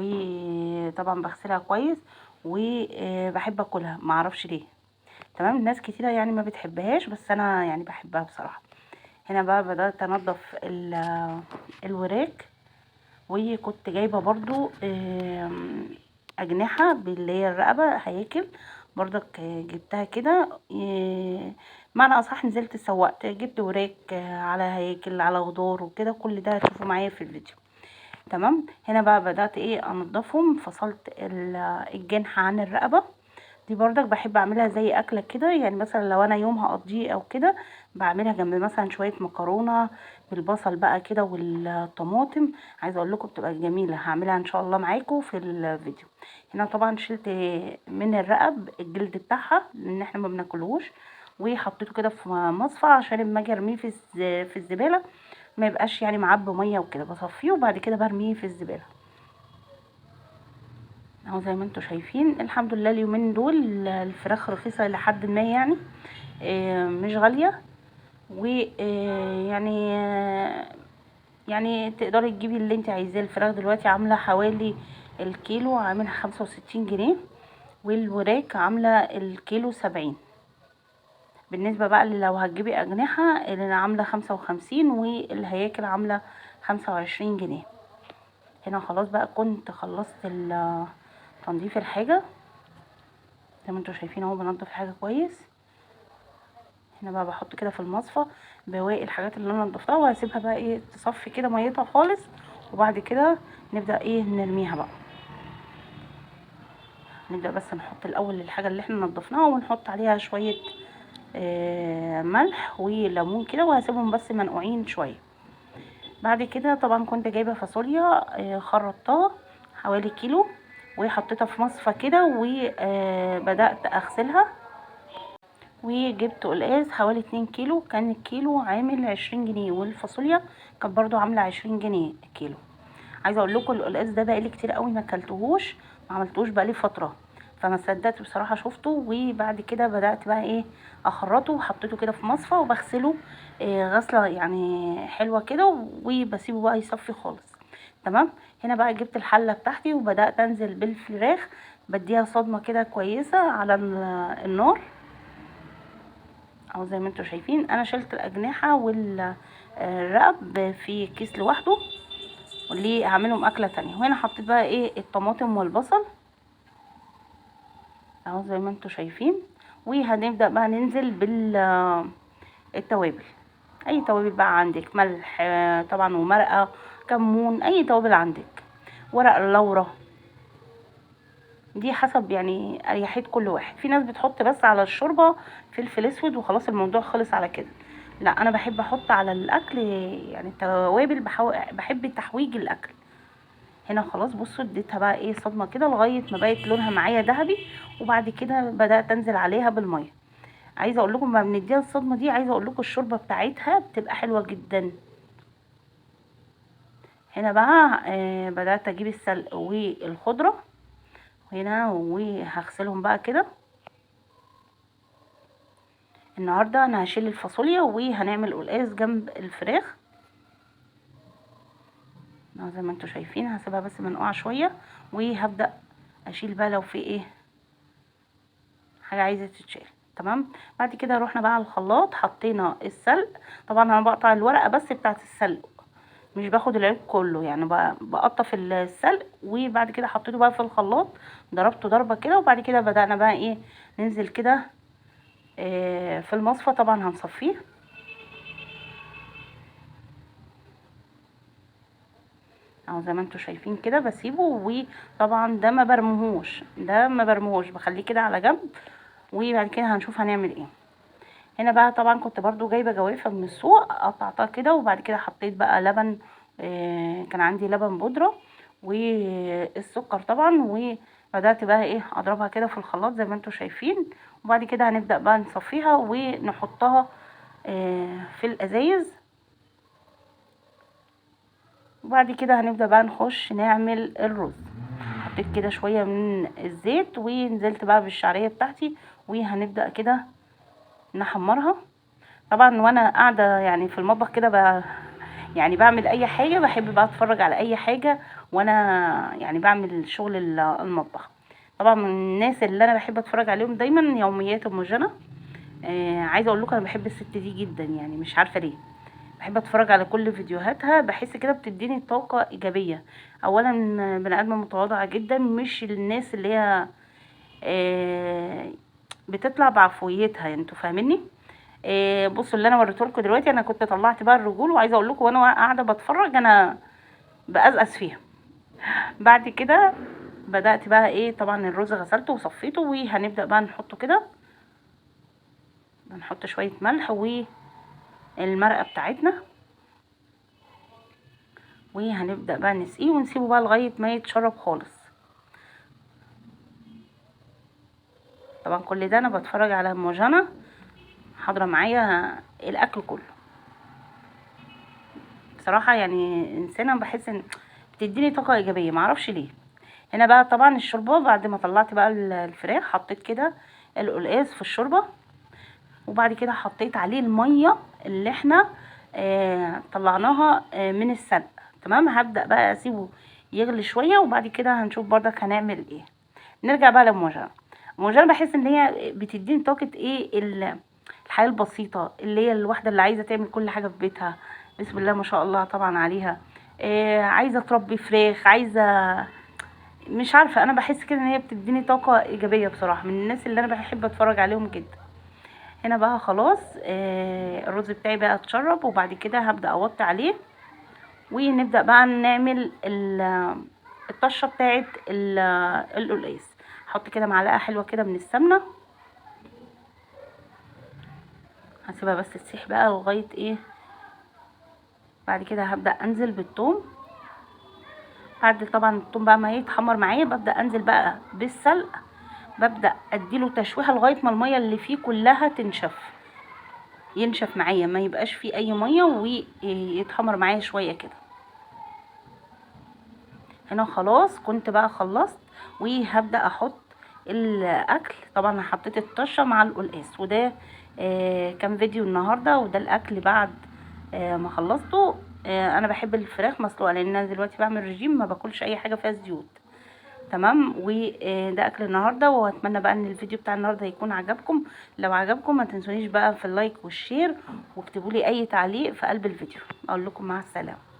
وطبعا بغسلها كويس وبحب اكلها، معرفش ليه. تمام. ناس كتيرة يعني ما بتحبهاش، بس انا يعني بحبها بصراحة. هنا بقى بدأت انضف الوراك، وكنت جايبة برضو اجنحة اللي هي الرقبة هياكل برضك. جبتها كده، معنى اصح نزلت سوقت، جبت وراك على هياكل على خضار وكده، كل ده هتشوفوا معايا في الفيديو. تمام. هنا بقى بدأت انضفهم، فصلت الجنح عن الرقبة. دي برضك بحب اعملها زي اكله كده، يعني مثلا لو انا يوم هقضيه او كده بعملها جنب مثلا شويه مكرونه بالبصل بقى كده والطماطم. عايزه اقول لكم بتبقى جميله، هعملها ان شاء الله معاكم في الفيديو. هنا طبعا شلت من الرقب الجلد بتاعها لان احنا ما بناكلهوش، وحطيته كده في مصفى عشان لما اجي ارميه في الزباله ما يبقاش يعني معبي ميه وكده. بصفيه وبعد كده برميه في الزباله اهو زي ما انتم شايفين. الحمد لله اليومين دول الفراخ رخيصه لحد ما يعني مش غاليه، ويعني يعني تقدري تجيبي اللي انت عايزاه. الفراخ دلوقتي عامله حوالي الكيلو عامل 65 جنيه، والوراك عامله الكيلو 70. بالنسبه بقى لو هتجيبي اجنحه اللي عامله 55، والهياكل عامله 25 جنيه. هنا خلاص بقى كنت خلصت تنظيف الحاجه زي ما انتوا شايفين اهو، بنضف الحاجه كويس. هنا بقى بحط كده في المصفى بواقي الحاجات اللي انا نضفتها، وهسيبها بقى تصفي كده ميتها خالص، وبعد كده نبدا نرميها بقى. نبدا بس نحط الاول الحاجه اللي احنا نضفناها، ونحط عليها شويه ملح وليمون كده، وهسيبهم بس منقوعين شويه. بعد كده طبعا كنت جايبه فاصوليا خرطتها حوالي كيلو، وحطيتها في مصفى كده، وبدات اغسلها. وجبت قلقاس حوالي 2 كيلو، كان الكيلو عامل 20 جنيه، والفاصوليا كانت برضو عامله 20 جنيه الكيلو. عايزه اقول لكم القلقاس ده بقالي كتير قوي ما اكلتهوش، ما عملتوش بقالي فتره، فما صدقت بصراحه شفته. وبعد كده بدات بقى اخرطه، وحطيته كده في مصفى وبغسله غسله يعني حلوه كده، وبسيبه بقى يصفي خالص. تمام. هنا بقى جبت الحله بتاعتي وبدات انزل بالفراخ، بديها صدمه كده كويسه على النار اهو زي ما انتوا شايفين. انا شلت الاجنحه والرقب في كيس لوحده، واللي هعملهم اكله تانية. وهنا حطيت بقى الطماطم والبصل اهو زي ما انتوا شايفين. وهنبدا بقى ننزل بالتوابل، اي توابل بقى عندك، ملح طبعا ومرقه كمون، اي توابل عندك، ورق اللورة، دي حسب يعني اريحيه كل واحد. في ناس بتحط بس على الشوربه فلفل اسود وخلاص الموضوع خلص على كده، لا انا بحب احط على الاكل يعني التوابل، بحب تحويج الاكل. هنا خلاص بصوا اديتها بقى صدمه كده لغايه ما بقت لونها معايا ذهبي، وبعد كده بدات انزل عليها بالميه. عايزه اقول لكم ما بنديها الصدمه دي، عايزه اقول لكم الشوربه بتاعتها بتبقى حلوه جدا. هنا بقى بدات اجيب السلق والخضره هنا، وهغسلهم بقى كده. النهارده انا هشيل الفاصوليا وهنعمل قلقاس جنب الفراخ زي ما انتوا شايفين. هسيبها بس منقوعه شويه، وهبدا اشيل بقى لو في حاجه عايزه تتشال. تمام. بعد كده رحنا بقى على الخلاط، حطينا السلق. طبعا انا بقطع الورقه بس بتاعه السلق، مش باخد العيب كله، يعني بقطف السلق. وبعد كده حطيته بقى في الخلاط، ضربته ضربه كده، وبعد كده بدأنا بقى ننزل كده في المصفى. طبعا هنصفيه اهو زي ما انتوا شايفين كده، بسيبه. وطبعا ده ما برمهوش بخليه كده على جنب، وبعد كده هنشوف هنعمل ايه. هنا بقى طبعا كنت برضو جايبه جوافه من السوق، قطعتها كده، وبعد كده حطيت بقى لبن، كان عندي لبن بودره والسكر طبعا، وبدات بقى اضربها كده في الخلاط زي ما انتوا شايفين. وبعد كده هنبدا بقى نصفيها ونحطها في الازايز. وبعد كده هنبدأ بقى نخش نعمل الرز. حطيت كده شوية من الزيت، ونزلت بقى بالشعرية بتاعتي، وهنبدأ كده نحمرها. طبعا وانا قاعدة يعني في المطبخ كده بقى يعني بعمل اي حاجه بحب بقى اتفرج على اي حاجه وانا يعني بعمل شغل المطبخ. طبعا من الناس اللي انا بحب اتفرج عليهم دايما يوميات ام جنى. عايزه اقول لكم انا بحب الست دي جدا، يعني مش عارفه ليه بحب اتفرج على كل فيديوهاتها، بحس كده بتديني طاقه ايجابيه. اولا بني ادمه متواضعه جدا، مش الناس اللي هي آه، بتطلع بعفويتها، يعني انتوا فاهميني. بصوا اللي انا وريته لكم دلوقتي، انا كنت طلعت بقى الرجول، وعايزه اقول لكم وانا قاعده بتفرج انا بأزأز فيها. بعد كده بدأت بقى ايه، طبعا الرز غسلته وصفيته، وهنبدأ بقى نحطه كده، هنحط شويه ملح والمرقه بتاعتنا، وهنبدأ بقى نسقيه ونسيبه بقى لغايه ما يتشرب خالص. طبعا كل ده انا بتفرج على ام جنى حاضره معايا الاكل كله. بصراحه يعني انسانه بحس ان بتديني طاقه ايجابيه، معرفش ليه. هنا بقى طبعا الشوربه، بعد ما طلعت بقى الفراخ حطيت كده القلقاس في الشوربه، وبعد كده حطيت عليه الميه اللي احنا طلعناها من السلق. تمام، هبدأ بقى اسيبه يغلي شويه، وبعد كده هنشوف برضك هنعمل ايه. نرجع بقى للموجة. الموجة بحس ان هي بتديني طاقة ايه، الحياة البسيطة، اللي هي الواحدة اللي عايزة تعمل كل حاجة في بيتها، بسم الله ما شاء الله طبعا عليها. عايزة تربي فراخ، عايزة، مش عارفة، انا بحس كده ان هي بتديني طاقة ايجابية بصراحة، من الناس اللي انا بحب اتفرج عليهم جدا. هنا بقى خلاص الرز بتاعي بقى اتشرب، وبعد كده هبدأ اوطي عليه، ونبدأ بقى نعمل الطشة بتاعت القلقاس. احط كده معلقة حلوة كده من السمنة، هسيبها بس تسيح بقى لغاية ايه. بعد كده هبدأ انزل بالثوم، بعد طبعا الثوم بقى ما يتحمر معايا ببدأ انزل بقى بالسلق، ببدأ اديله تشويحة لغاية ما المية اللي فيه كلها تنشف، ينشف معايا ما يبقاش فيه اي مية، ويتحمر معايا شوية كده. هنا خلاص كنت بقى خلصت، وهبدأ احط الاكل. طبعا انا حطيت الطشه مع القلقاس، وده كان فيديو النهارده، وده الاكل بعد ما خلصته. انا بحب الفراخ مسلوقه، لان انا دلوقتي بعمل رجيم ما باكلش اي حاجه فيها زيوت. تمام، وده اكل النهارده، واتمنى بقى ان الفيديو بتاع النهارده يكون عجبكم. لو عجبكم ما تنسونيش بقى في اللايك والشير، واكتبوا لي اي تعليق في قلب الفيديو. اقول لكم مع السلامه.